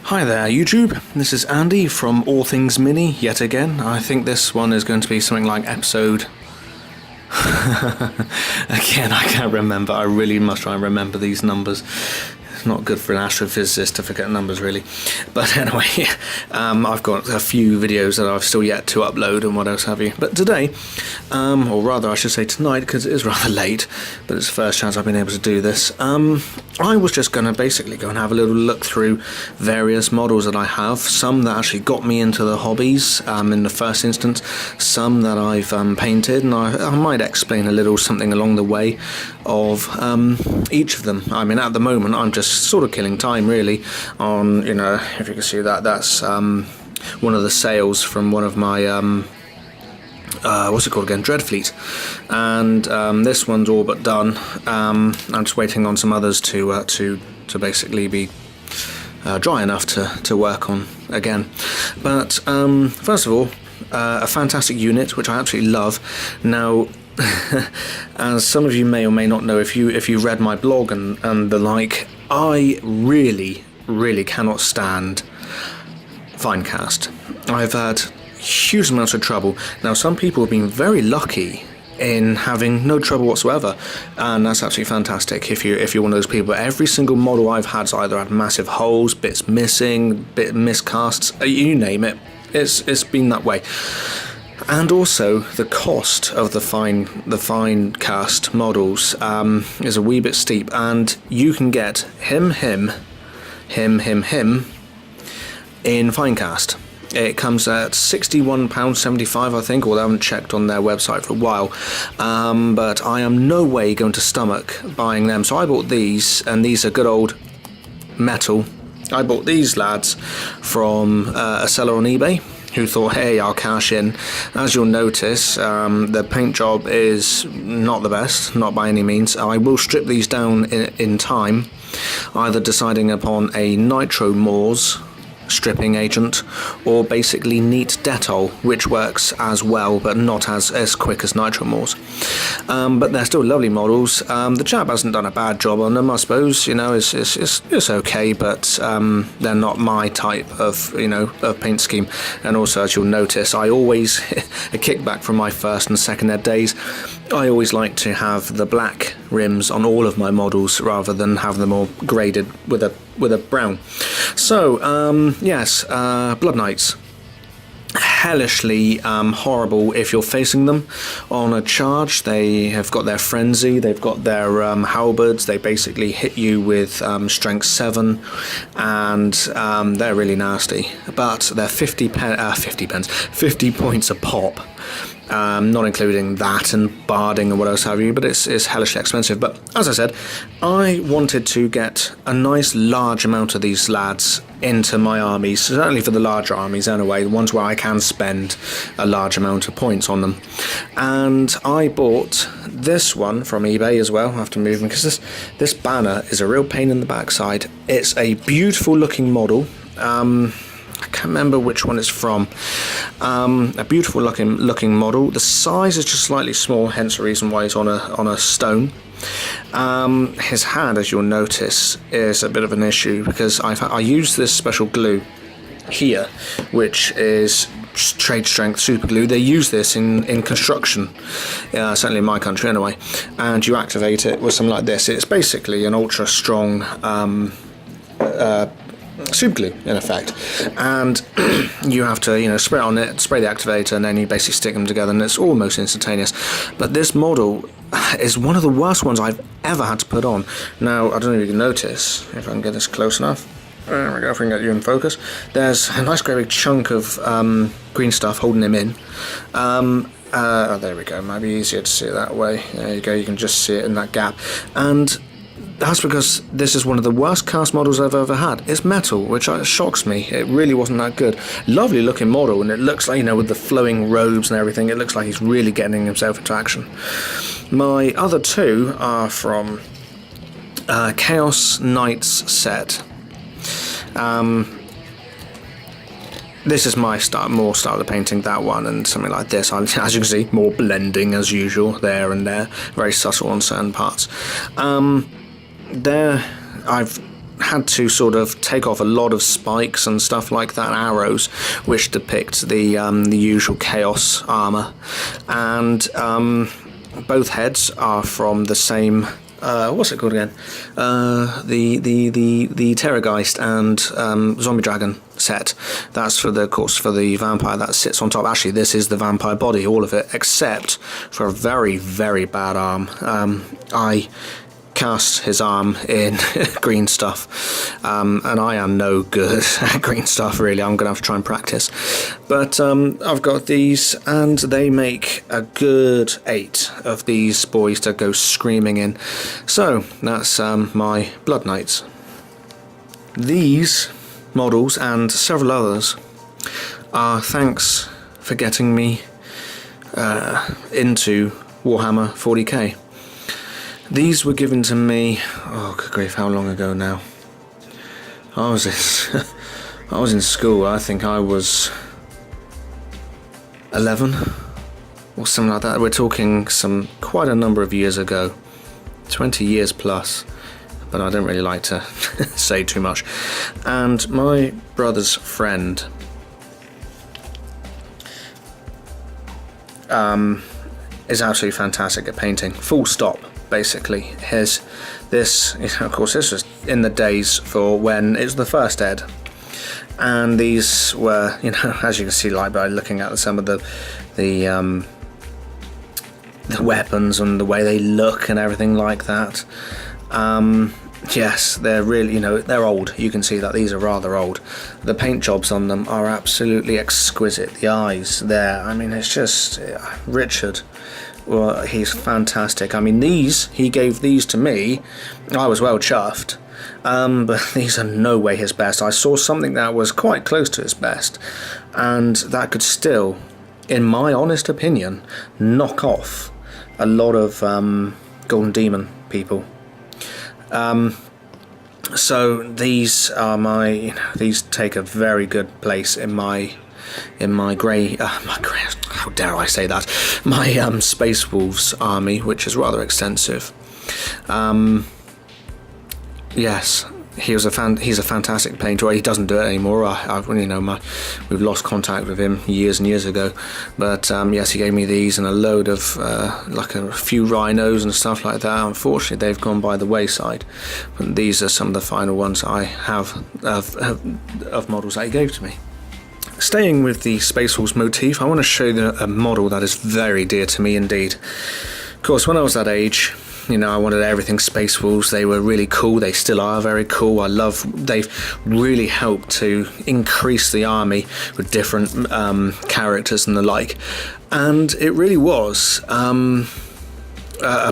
Hi there YouTube, this is Andy from All Things Mini yet again. I think this one is going to be something like episode... Again, I can't remember, I really must try and remember these numbers. It's not good for an astrophysicist to forget numbers really. But anyway, I've got a few videos that I've still yet to upload and what else have you. But today, or rather I should say tonight because it is rather late, but it's the first chance I've been able to do this. I was just going to basically go and have a little look through various models that I have. Some that actually got me into the hobbies in the first instance, some that I've painted, and I might explain a little something along the way of each of them. I mean, at the moment I'm just sort of killing time really on, you know, if you can see that, that's one of the sales from one of my what's it called again, Dreadfleet, and this one's all but done. I'm just waiting on some others to basically be dry enough to work on again. But first of all, a fantastic unit which I absolutely love. Now as some of you may or may not know, if you read my blog and the like, I really cannot stand Finecast. I've had huge amounts of trouble. Now some people have been very lucky in having no trouble whatsoever, and that's absolutely fantastic if you're one of those people. Every single model I've had's either had massive holes, bits missing, miscasts, you name it, it's been that way. And also the cost of the Finecast models is a wee bit steep, and you can get him in Finecast. It comes at £61.75 I think, although I haven't checked on their website for a while, but I am no way going to stomach buying them, so I bought these, and these are good old metal. I bought these lads from a seller on eBay who thought, hey, I'll cash in. As you'll notice, the paint job is not the best, not by any means. I will strip these down in time, either deciding upon a Nitro Moors stripping agent or basically neat Dettol, which works as well but not as quick as Nitro Moors. But they're still lovely models. The chap hasn't done a bad job on them, I suppose. You know, it's okay, but they're not my type of, you know, of paint scheme. And also, as you'll notice, I always a kickback from my first and second ed days, I always like to have the black rims on all of my models rather than have them all graded with a brown. So yes, Blood Knights, hellishly horrible if you're facing them on a charge. They have got their frenzy, they've got their halberds, they basically hit you with strength 7, and they're really nasty, but they're 50 points a pop. Not including that and barding and what else have you, but it's hellishly expensive. But as I said, I wanted to get a nice large amount of these lads into my armies, certainly for the larger armies anyway, the ones where I can spend a large amount of points on them. And I bought this one from eBay as well. I have to move them because this banner is a real pain in the backside. It's a beautiful looking model. I can't remember which one it's from. A beautiful looking model. The size is just slightly small, hence the reason why it's on a stone. His hand, as you'll notice, is a bit of an issue because I use this special glue here, which is trade strength super glue. They use this in construction, certainly in my country anyway, and you activate it with something like this. It's basically an ultra strong super glue in effect, and you have to, you know, spray it on it, spray the activator, and then you basically stick them together, and it's almost instantaneous. But this model is one of the worst ones I've ever had to put on. Now, I don't know if you can notice, if I can get this close enough. There we go, if we can get you in focus. There's a nice great big chunk of green stuff holding him in. Oh, there we go, might be easier to see it that way. There you go, you can just see it in that gap. And that's because this is one of the worst cast models I've ever had. It's metal, which shocks me. It really wasn't that good. Lovely looking model, and it looks like, you know, with the flowing robes and everything, it looks like he's really getting himself into action. My other two are from Chaos Knights set. This is my more style of painting, that one, and something like this. As you can see, more blending as usual, there and there. Very subtle on certain parts. There, I've had to sort of take off a lot of spikes and stuff like that, arrows, which depict the usual chaos armor, and both heads are from the same. What's it called again? The Terrorgeist and Zombie Dragon set. That's for the vampire that sits on top. Actually, this is the vampire body, all of it, except for a very, very bad arm. I cast his arm in green stuff, and I am no good at green stuff, really. I'm gonna have to try and practice, but I've got these, and they make a good 8 of these boys to go screaming in. So that's my Blood Knights. These models and several others are thanks for getting me into Warhammer 40k. These were given to me, oh good grief, how long ago now? I was in school. I think I was 11 or something like that. We're talking quite a number of years ago, 20 years plus, but I don't really like to say too much. And my brother's friend is absolutely fantastic at painting, full stop. Basically, of course, this was in the days for when it was the first ed, and these were, as you can see, like by looking at some of the weapons and the way they look and everything like that. Yes, they're really, they're old. You can see that these are rather old. The paint jobs on them are absolutely exquisite. The eyes there, I mean, it's just Richard. Well, he's fantastic. I mean, he gave these to me. I was well chuffed. But these are no way his best. I saw something that was quite close to his best, and that could still, in my honest opinion, knock off a lot of Golden Demon people. So these are these take a very good place in my grey, how dare I say that, my Space Wolves army, which is rather extensive. Yes, he's a fantastic painter. He doesn't do it anymore. We've lost contact with him years and years ago. But yes, he gave me these and a load of like a few rhinos and stuff like that. Unfortunately, they've gone by the wayside. But these are some of the final ones I have of models that he gave to me. Staying with the Space Wolves motif, I want to show you a model that is very dear to me indeed. Of course, when I was that age, I wanted everything Space Wolves. They were really cool. They still are very cool. They've really helped to increase the army with different characters and the like. And it really was a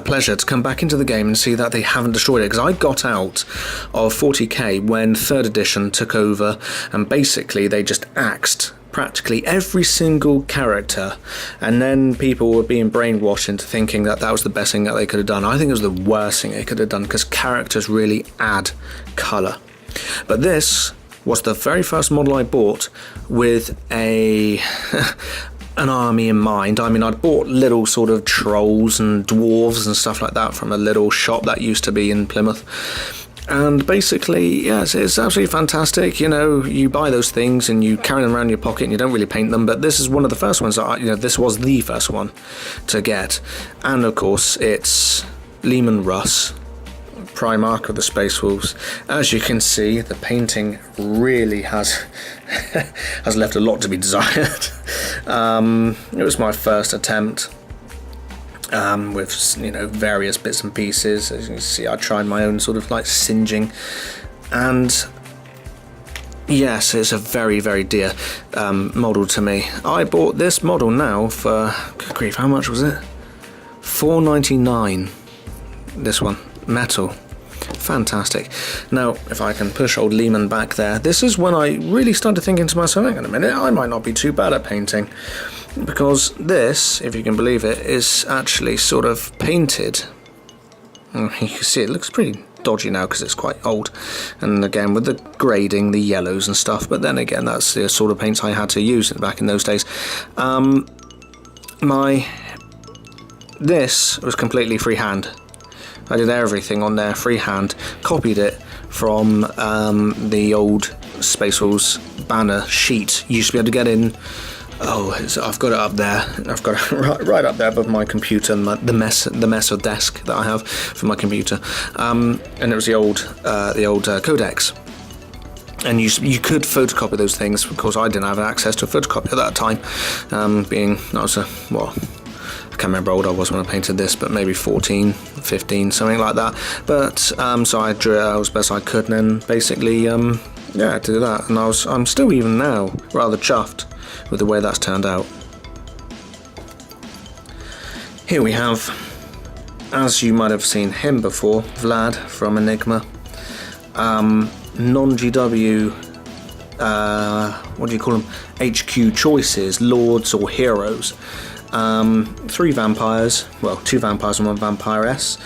pleasure to come back into the game and see that they haven't destroyed it, because I got out of 40k when 3rd edition took over, and basically they just axed practically every single character, and then people were being brainwashed into thinking that was the best thing that they could have done. I think it was the worst thing they could have done, because characters really add colour. But this was the very first model I bought with an army in mind. I mean, I'd bought little sort of trolls and dwarves and stuff like that from a little shop that used to be in Plymouth. And basically, yes, it's absolutely fantastic. You buy those things and you carry them around in your pocket and you don't really paint them. But this is one of the first ones that this was the first one to get. And of course, it's Lehman Russ, Primarch of the Space Wolves. As you can see, the painting really has left a lot to be desired. It was my first attempt. With various bits and pieces. As you can see, I tried my own sort of like singeing, and yes, it's a very, very dear model to me. I bought this model now for, good grief, how much was it? $4.99. This one, metal. Fantastic. Now, if I can push old Lehman back there, this is when I really started thinking to myself, hang on a minute, I might not be too bad at painting. Because this, if you can believe it, is actually sort of painted. You can see it looks pretty dodgy now because it's quite old. And again, with the grading, the yellows and stuff. But then again, that's the sort of paints I had to use back in those days. This was completely freehand. I did everything on there freehand, copied it from the old Space Wolves banner sheet. You used to be able to get in. I've got it up there. I've got it right up there above my computer and the mess of desk that I have for my computer. And it was the old codex. And you could photocopy those things. Of course, I didn't have access to a photocopy at that time, I can't remember how old I was when I painted this, but maybe 14, 15, something like that. But so I drew it out as best I could, and then basically, do that. And I'm still even now rather chuffed with the way that's turned out. Here we have, as you might have seen him before, Vlad from Enigma. Non-GW, what do you call them? HQ choices, lords or heroes. 3 vampires, well, 2 vampires and 1 vampiress.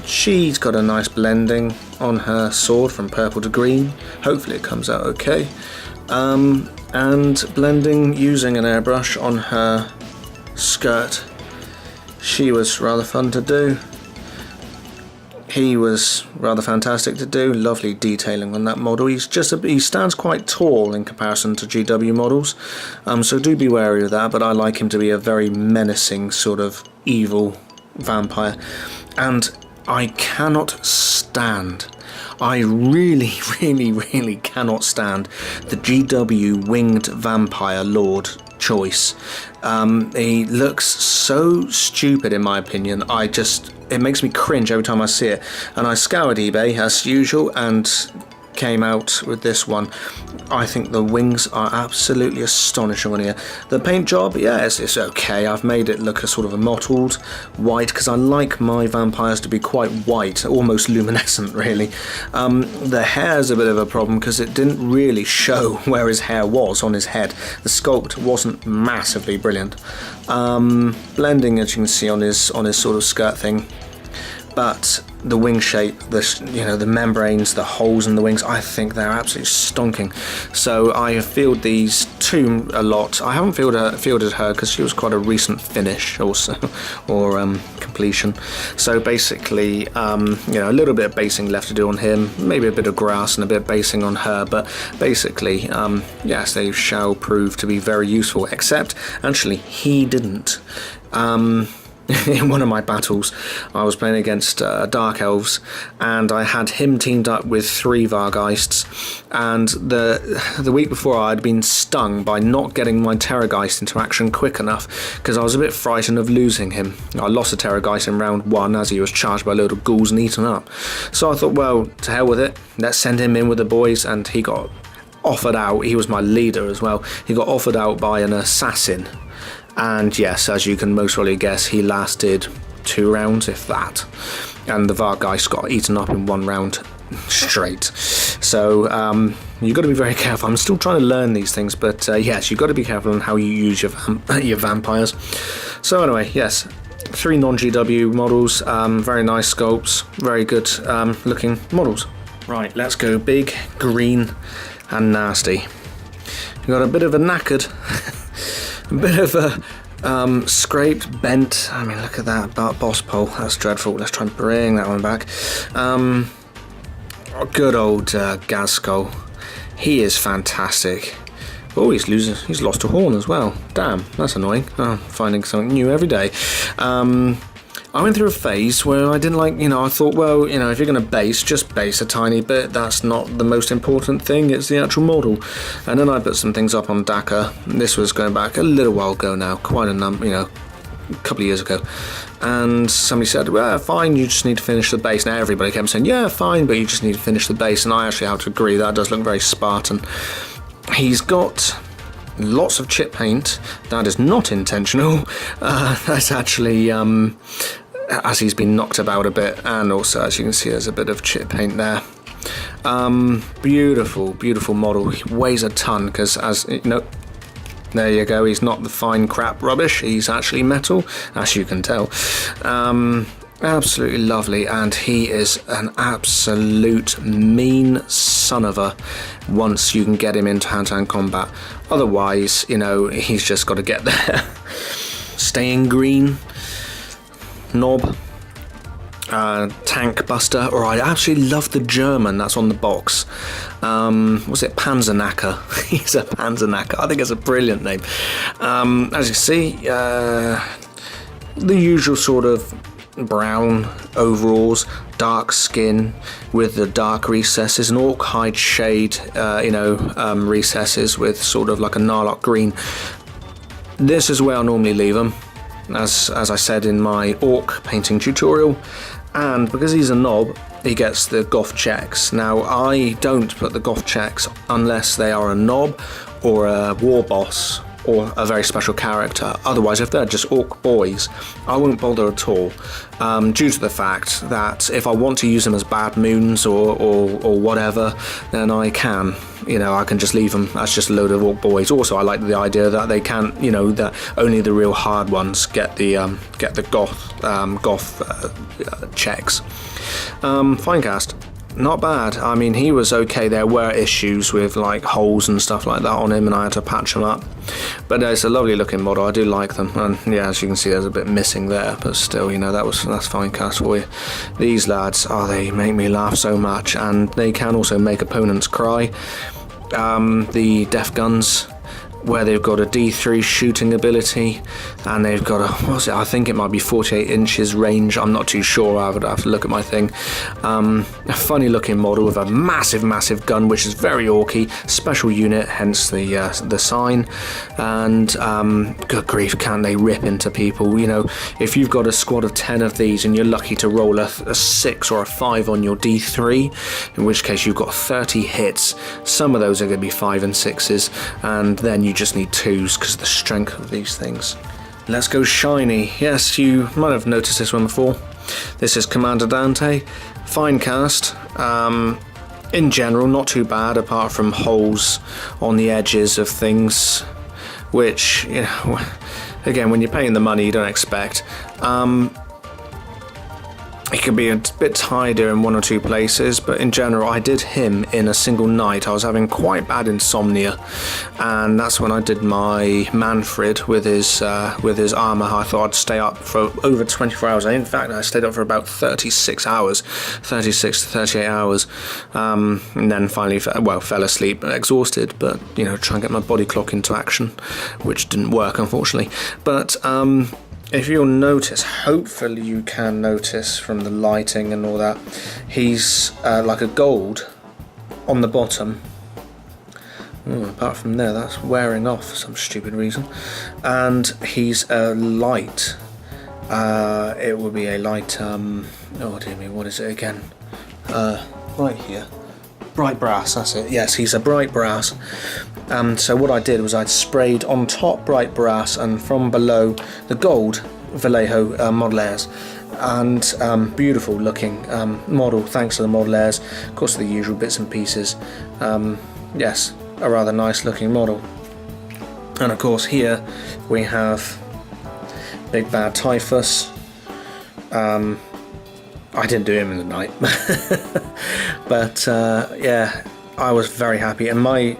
She's got a nice blending on her sword from purple to green. Hopefully it comes out okay. And blending using an airbrush on her skirt. She was rather fun to do. He was rather fantastic to do. Lovely detailing on that model. He stands quite tall in comparison to GW models, so do be wary of that. But I like him to be a very menacing sort of evil vampire, and I cannot stand. I really, really, really cannot stand the GW winged vampire lord choice. He looks so stupid in my opinion. It makes me cringe every time I see it, and I scoured eBay as usual and came out with this one. I think the wings are absolutely astonishing on here. The paint job, yeah, it's okay. I've made it look a sort of a mottled white because I like my vampires to be quite white, almost luminescent really. The hair's a bit of a problem because it didn't really show where his hair was on his head. The sculpt wasn't massively brilliant. Blending, as you can see on his sort of skirt thing, but the wing shape, the membranes, the holes in the wings, I think they're absolutely stonking. So I field these 2 a lot. I haven't fielded her because she was quite a recent finish also, or completion. So basically, a little bit of basing left to do on him, maybe a bit of grass and a bit of basing on her, but basically, yes, they shall prove to be very useful, except actually he didn't. In one of my battles, I was playing against Dark Elves, and I had him teamed up with 3 Vargheists, and the week before I'd been stung by not getting my Terrorgeist into action quick enough, because I was a bit frightened of losing him. I lost a Terrorgeist in round 1 as he was charged by a load of ghouls and eaten up. So I thought, well, to hell with it, let's send him in with the boys, and he got offered out. He was my leader as well. He got offered out by an assassin. And yes, as you can most probably guess, he lasted 2 rounds, if that. And the Vargheist got eaten up in 1 round straight. So you've got to be very careful. I'm still trying to learn these things, but yes, you've got to be careful on how you use your vampires. So anyway, yes, 3 non-GW models, very nice sculpts, very good looking models. Right, let's go big, green and nasty. We've got a bit of a knackered... A bit of a scraped, bent. I mean, look at that boss pole. That's dreadful. Let's try and bring that one back. Good old Gazskull. He is fantastic. Oh, he's lost a horn as well. Damn, that's annoying. Oh, finding something new every day. I went through a phase where I didn't like, I thought, well, if you're going to base, just base a tiny bit. That's not the most important thing. It's the actual model. And then I put some things up on DACA. This was going back a little while ago now, quite a couple of years ago. And somebody said, well, fine, you just need to finish the base. Now everybody kept saying, yeah, fine, but you just need to finish the base. And I actually have to agree, that does look very Spartan. He's got lots of chip paint. That is not intentional. That's actually as he's been knocked about a bit, and also as you can see there's a bit of chip paint there. Beautiful model. He weighs a ton because, as there you go, he's not the fine crap rubbish, he's actually metal, as you can tell. Absolutely lovely, and he is an absolute mean son of a once you can get him into hand-to-hand combat. Otherwise, he's just got to get there. Staying green, knob. tank buster, or I absolutely love the German that's on the box. Was it Panzernacker? He's a Panzernacker. I think it's a brilliant name. As you see, the usual sort of brown overalls, dark skin with the dark recesses, an orc hide shade, recesses with sort of like a Narlock green. This is where I normally leave them, as I said in my orc painting tutorial. And because he's a knob, he gets the goth checks. Now, I don't put the goth checks unless they are a knob or a war boss or a very special character. Otherwise, if they're just orc boys, I won't bother at all, due to the fact that if I want to use them as bad moons or whatever, then I can. I can just leave them as just a load of orc boys. Also, I like the idea that they can, that only the real hard ones get the goth checks. Finecast. Not bad. I mean, he was okay. There were issues with like holes and stuff like that on him, and I had to patch them up. But it's a lovely looking model. I do like them, and yeah, as you can see, there's a bit missing there, but still, that's Finecast for you. These lads, they make me laugh so much, and they can also make opponents cry. The Def Guns, where they've got a D3 shooting ability, and they've got I think it might be 48 inches range. I'm not too sure. I would have to look at my thing. A funny looking model with a massive gun, which is very orky. Special unit, hence the sign. And good grief, can they rip into people? If you've got a squad of 10 of these and you're lucky to roll a 6 or a 5 on your D3, in which case you've got 30 hits. Some of those are going to be 5 and 6s, and then you just need 2s because of the strength of these things. Let's go shiny. Yes, you might have noticed this one before. This is Commander Dante. Finecast. In general, not too bad, apart from holes on the edges of things, which, again, when you're paying the money, you don't expect. It could be a bit tidier in one or two places, but in general, I did him in a single night. I was having quite bad insomnia, and that's when I did my Manfred with his armor. I thought I'd stay up for over 24 hours. In fact, I stayed up for about 36 to 38 hours, and then finally, fell asleep, exhausted. But try and get my body clock into action, which didn't work, unfortunately. But if you'll notice, hopefully you can notice from the lighting and all that, he's like a gold on the bottom. Apart from there, that's wearing off for some stupid reason. And he's a light. It will be a light, oh dear me, what is it again? Right here. Bright brass, that's it. Yes, he's a bright brass. So what I did was I'd sprayed on top bright brass and from below the gold Vallejo model and beautiful looking model, thanks to the model airs, of course the usual bits and pieces. Yes, a rather nice looking model. And of course here we have Big Bad Typhus. I didn't do him in the night, but yeah, I was very happy, and my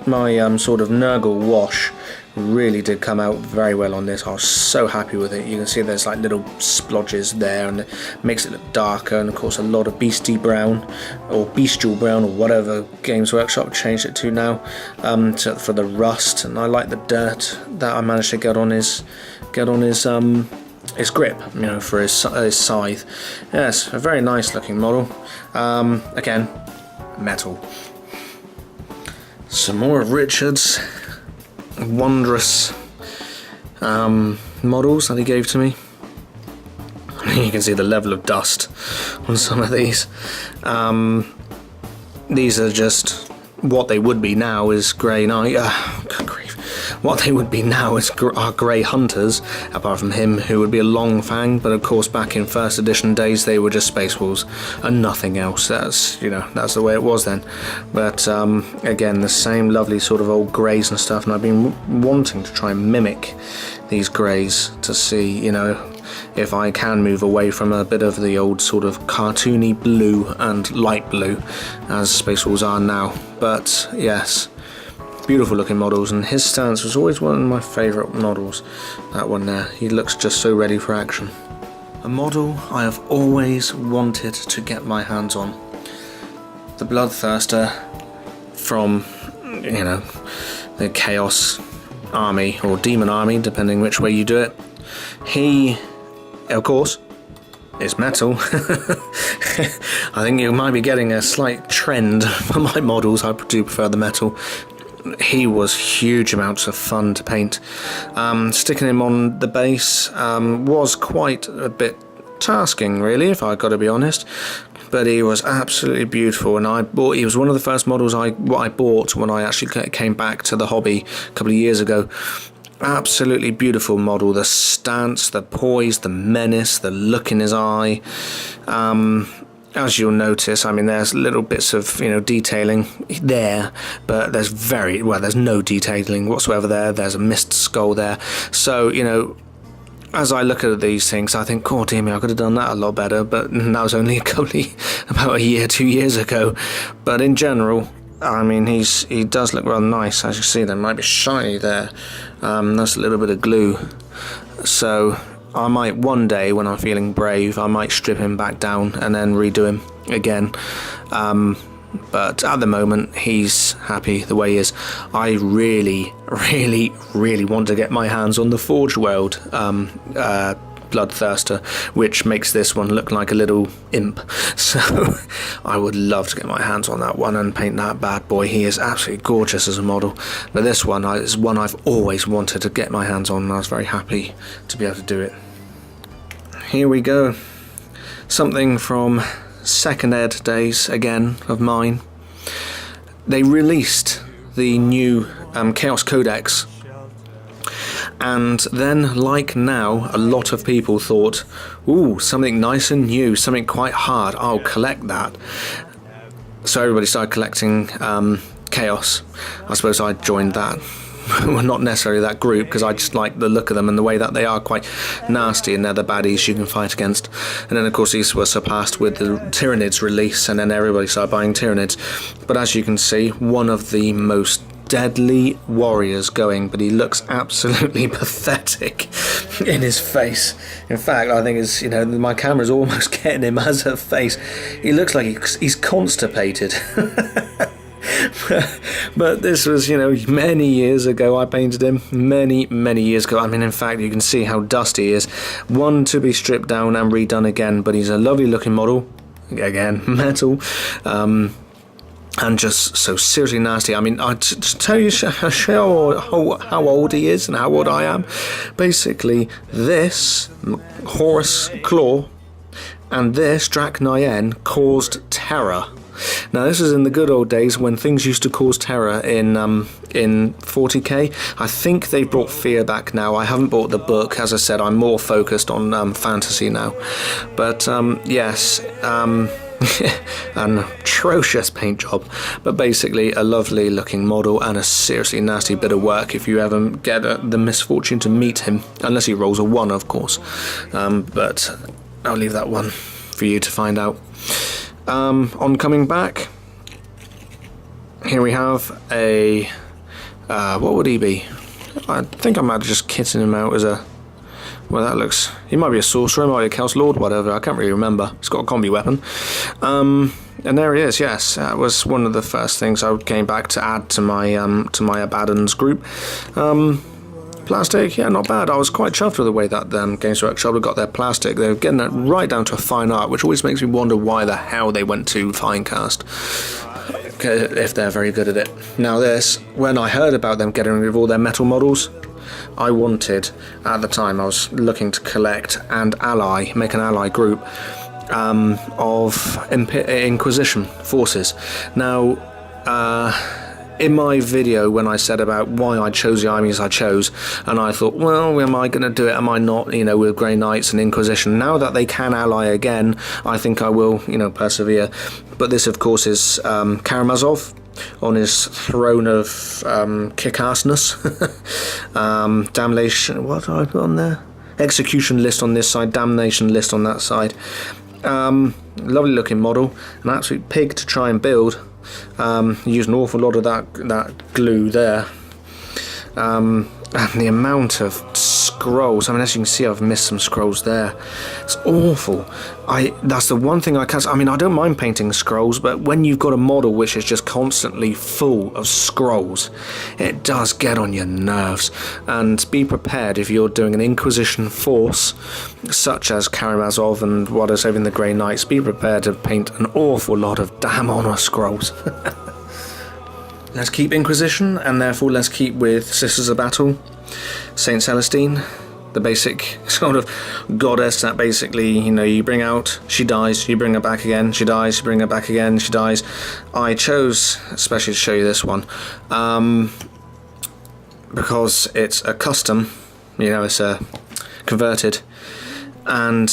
sort of Nurgle wash really did come out very well on this. I was so happy with it. You can see there's like little splodges there, and it makes it look darker, and of course a lot of bestial brown or whatever Games Workshop changed it to now, for the rust. And I like the dirt that I managed to get on his grip, for his scythe. Yes, a very nice looking model. Again, metal. Some more of Richard's wondrous models that he gave to me. You can see the level of dust on some of these. These are just what they would be now is grey knight. Good grief. What they would be now is are grey hunters, apart from him, who would be a long fang. But of course, back in first edition days, they were just space wolves and nothing else. That's that's the way it was then. But again, the same lovely sort of old greys and stuff. And I've been wanting to try and mimic these greys to see, if I can move away from a bit of the old sort of cartoony blue and light blue as Space Wolves are now. But yes, beautiful looking models, and his stance was always one of my favourite models, that one there. He looks just so ready for action. A model I have always wanted to get my hands on. The Bloodthirster from, you know, the Chaos Army, or Demon Army, depending which way you do it. He, of course, is metal. I think you might be getting a slight trend for my models. I do prefer the metal. He was huge amounts of fun to paint. Sticking him on the base was quite a bit tasking, really, if I got to be honest. But he was absolutely beautiful, and he was one of the first models I bought when I actually came back to the hobby a couple of years ago. Absolutely beautiful model. The stance, the poise, the menace, the look in his eye. As you'll notice, I mean, there's little bits of, you know, detailing there, but there's no detailing whatsoever there. There's a missed skull there. So, you know, as I look at these things, I think, oh dear me, I could have done that a lot better, but that was only about a year, 2 years ago. But in general, I mean, he does look rather nice. As you see, there might be shiny there. That's a little bit of glue. So I might one day, when I'm feeling brave, I might strip him back down and then redo him again. But at the moment, he's happy the way he is. I really, really, really want to get my hands on the Forge World Bloodthirster, which makes this one look like a little imp. So I would love to get my hands on that one and paint that bad boy. He is absolutely gorgeous as a model. But this one is one I've always wanted to get my hands on, and I was very happy to be able to do it. Here we go. Something from second ed days again of mine. They released the new Chaos Codex, and then, like now, a lot of people thought, ooh, something nice and new, something quite hard, I'll collect that. So everybody started collecting Chaos. I suppose I joined that. Well, not necessarily that group, because I just like the look of them and the way that they are quite nasty, and they're the baddies you can fight against. And then of course these were surpassed with the Tyranids release, and then everybody started buying Tyranids. But as you can see, one of the most deadly warriors going, but he looks absolutely pathetic in his face. In fact, I think it's, you know, my camera's almost getting him as a face. He looks like he's constipated. But this was, you know, many years ago. I painted him many years ago. I mean, in fact, you can see how dusty he is. One to be stripped down and redone again, but he's a lovely looking model. Again, metal. And just so seriously nasty. I mean, to tell you how old he is and how old I am, basically this Horus Claw and this Dracnyen caused terror. Now, this is in the good old days when things used to cause terror in 40k. I think they've brought fear back now. I haven't bought the book. As I said, I'm more focused on fantasy now. But yes, an atrocious paint job, but basically a lovely looking model and a seriously nasty bit of work if you ever get the misfortune to meet him, unless he rolls a 1, of course. But I'll leave that one for you to find out. On coming back, here we have a what would he be? I think I might have just kitted him out as a, well, that looks, he might be a sorcerer, might be a Chaos Lord, whatever, I can't really remember. He's got a combi weapon. And there he is, yes. That was one of the first things I came back to add to my Abaddon's group. Plastic, yeah, not bad. I was quite chuffed with the way that Games Workshop had got their plastic. They were getting it right down to a fine art, which always makes me wonder why the hell they went to fine cast, if they're very good at it. Now this, when I heard about them getting rid of all their metal models, I wanted, at the time I was looking to collect and make an ally group of Inquisition forces. Now, in my video when I said about why I chose the armies I chose, and I thought, well, am I going to do it, am I not, you know, with Grey Knights and Inquisition? Now that they can ally again, I think I will, you know, persevere. But this, of course, is Karamazov on his throne of kick-assness. Damnation, what do I put on there? Execution list on this side, damnation list on that side. Lovely looking model, an absolute pig to try and build. Used an awful lot of that glue there, and the amount of scrolls. I mean, as you can see, I've missed some scrolls there. It's awful. That's the one thing I can't... I mean, I don't mind painting scrolls, but when you've got a model which is just constantly full of scrolls, it does get on your nerves. And be prepared if you're doing an Inquisition force, such as Karamazov and what is Saving the Grey Knights, be prepared to paint an awful lot of damn honor scrolls. Let's keep Inquisition, and therefore let's keep with Sisters of Battle, Saint Celestine, the basic sort of goddess that basically, you know, you bring out, she dies, you bring her back again, she dies, you bring her back again, she dies. I chose especially to show you this one, because it's a custom, you know, it's a converted, and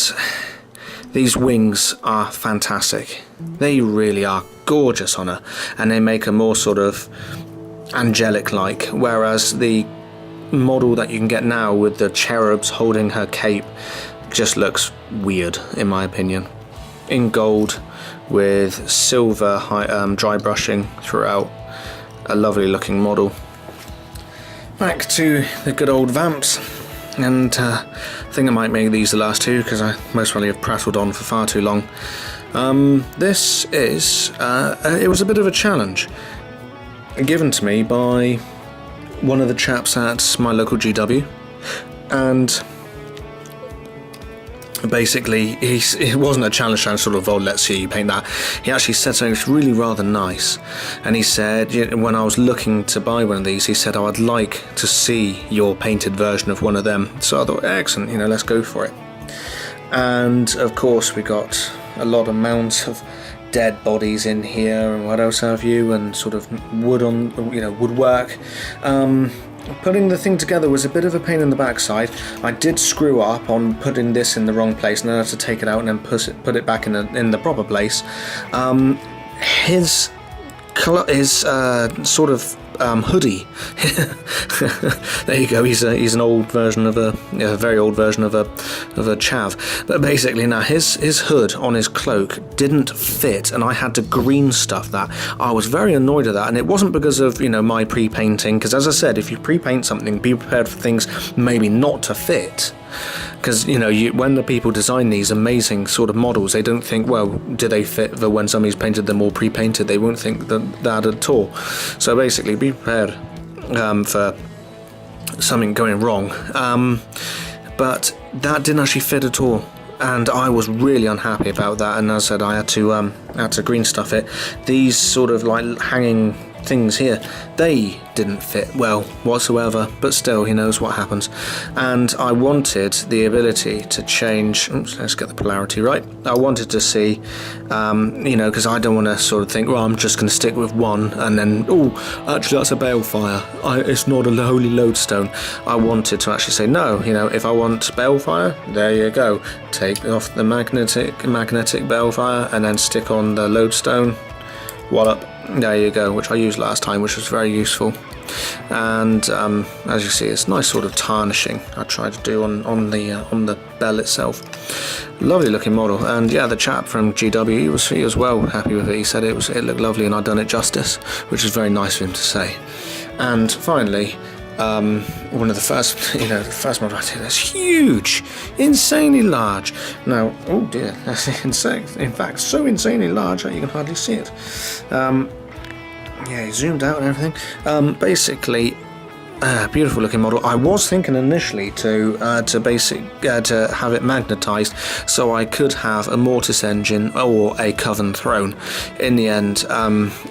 these wings are fantastic. They really are gorgeous on her, and they make her more sort of angelic-like, whereas the model that you can get now with the cherubs holding her cape just looks weird, in my opinion. In gold with silver dry brushing throughout. A lovely looking model. Back to the good old Vamps, and I think I might make these the last two because I most probably have prattled on for far too long. This is, it was a bit of a challenge given to me by one of the chaps at my local GW, and basically it wasn't a challenge sort of, oh, let's see you paint that. He actually said something that's really rather nice, and he said, when I was looking to buy one of these, he said, oh, I'd like to see your painted version of one of them. So I thought, excellent, you know, let's go for it. And of course we got a lot of amounts of dead bodies in here, and what else have you, and sort of wood on, you know, woodwork. Putting the thing together was a bit of a pain in the backside. I did screw up on putting this in the wrong place, and then I had to take it out and then put it back in the proper place. His colour is sort of hoodie. There you go. He's an old version of a very old version of a chav. But basically, now his hood on his cloak didn't fit, and I had to green stuff that. I was very annoyed at that, and it wasn't because of, you know, my pre-painting. Because as I said, if you pre-paint something, be prepared for things maybe not to fit. Because, you know, when the people design these amazing sort of models, they don't think, well, do they fit for when somebody's painted them all pre-painted? They won't think that at all. So basically, be prepared for something going wrong. But that didn't actually fit at all, and I was really unhappy about that. And as I said, I had to green stuff it. These sort of like hanging things here, they didn't fit well whatsoever, but still, he knows what happens. And I wanted the ability to change, oops, let's get the polarity right. I wanted to see, you know, because I don't want to sort of think, well, I'm just going to stick with one, and then, oh, actually that's a balefire, it's not a holy lodestone. I wanted to actually say, no, you know, if I want balefire, there you go, take off the magnetic balefire and then stick on the lodestone, wallop, there you go, which I used last time, which was very useful. And as you see, it's nice sort of tarnishing I tried to do on the bell itself. Lovely looking model, and yeah, the chap from GW, he was well happy with it. He said it looked lovely and I'd done it justice, which is very nice of him to say. And finally, one of the first, you know, the first model I did is huge, insanely large. Now, oh dear, that's in fact so insanely large that you can hardly see it. Yeah, he zoomed out and everything. Basically, beautiful looking model. I was thinking initially to have it magnetized so I could have a mortis engine or a coven throne. In the end,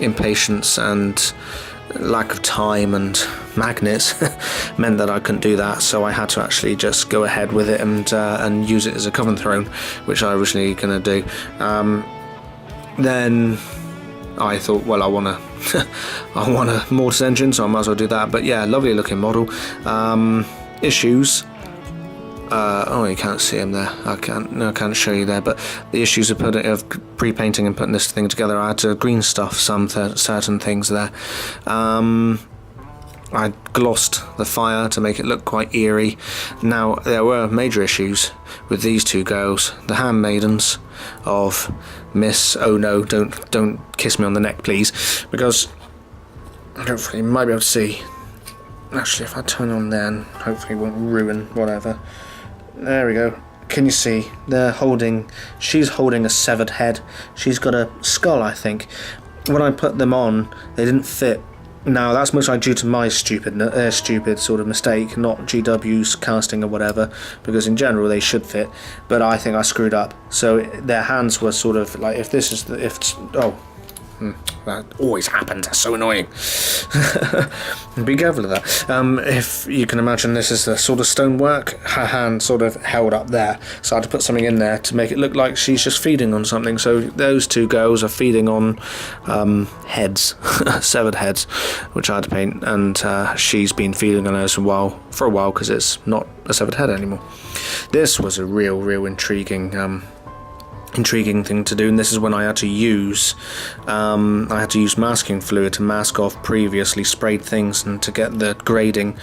impatience and lack of time and magnets meant that I couldn't do that, so I had to actually just go ahead with it and use it as a coven throne, which I was originally going to do. Then I thought, well, I want a mortis engine, so I might as well do that. But yeah, lovely looking model. Issues. Oh, you can't see them there. I can't show you there. But the issues of pre-painting and putting this thing together, I had to green stuff some certain things there. I glossed the fire to make it look quite eerie. Now, there were major issues with these two girls, the handmaidens of Miss, oh no, don't kiss me on the neck, please, because I don't think you might be able to see. Actually, if I turn on then, hopefully it won't ruin whatever. There we go. Can you see? She's holding a severed head. She's got a skull, I think. When I put them on, they didn't fit. Now, that's mostly due to my stupid sort of mistake, not GW's casting or whatever, because in general they should fit, but I think I screwed up. So their hands were sort of like, that always happens, that's so annoying. Be careful of that. If you can imagine, this is the sort of stonework, her hand sort of held up there, so I had to put something in there to make it look like she's just feeding on something. So those two girls are feeding on heads, severed heads, which I had to paint, and she's been feeding on hers for a while because it's not a severed head anymore. This was a real intriguing thing to do, and this is when I had to use masking fluid to mask off previously sprayed things and to get the grading,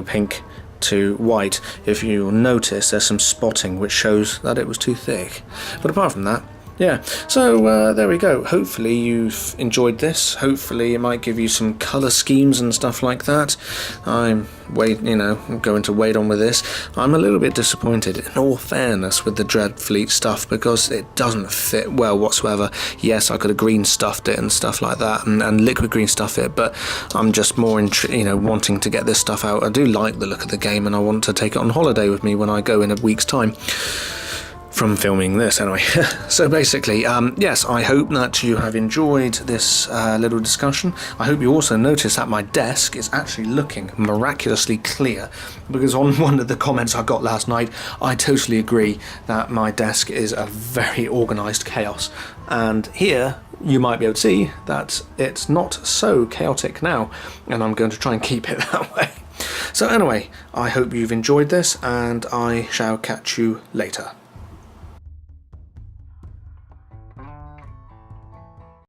pink to white. If you notice, there's some spotting which shows that it was too thick, but apart from that, yeah. So there we go. Hopefully you've enjoyed this. Hopefully it might give you some colour schemes and stuff like that. I'm going to wait on with this. I'm a little bit disappointed, in all fairness, with the Dreadfleet stuff, because it doesn't fit well whatsoever. Yes, I could have green stuffed it and stuff like that, and liquid green stuff it, but I'm just more wanting to get this stuff out. I do like the look of the game, and I want to take it on holiday with me when I go in a week's time. From filming this anyway. So basically, yes, I hope that you have enjoyed this little discussion. I hope you also notice that my desk is actually looking miraculously clear, because on one of the comments I got last night, I totally agree that my desk is a very organised chaos, and here you might be able to see that it's not so chaotic now, and I'm going to try and keep it that way. So anyway, I hope you've enjoyed this, and I shall catch you later.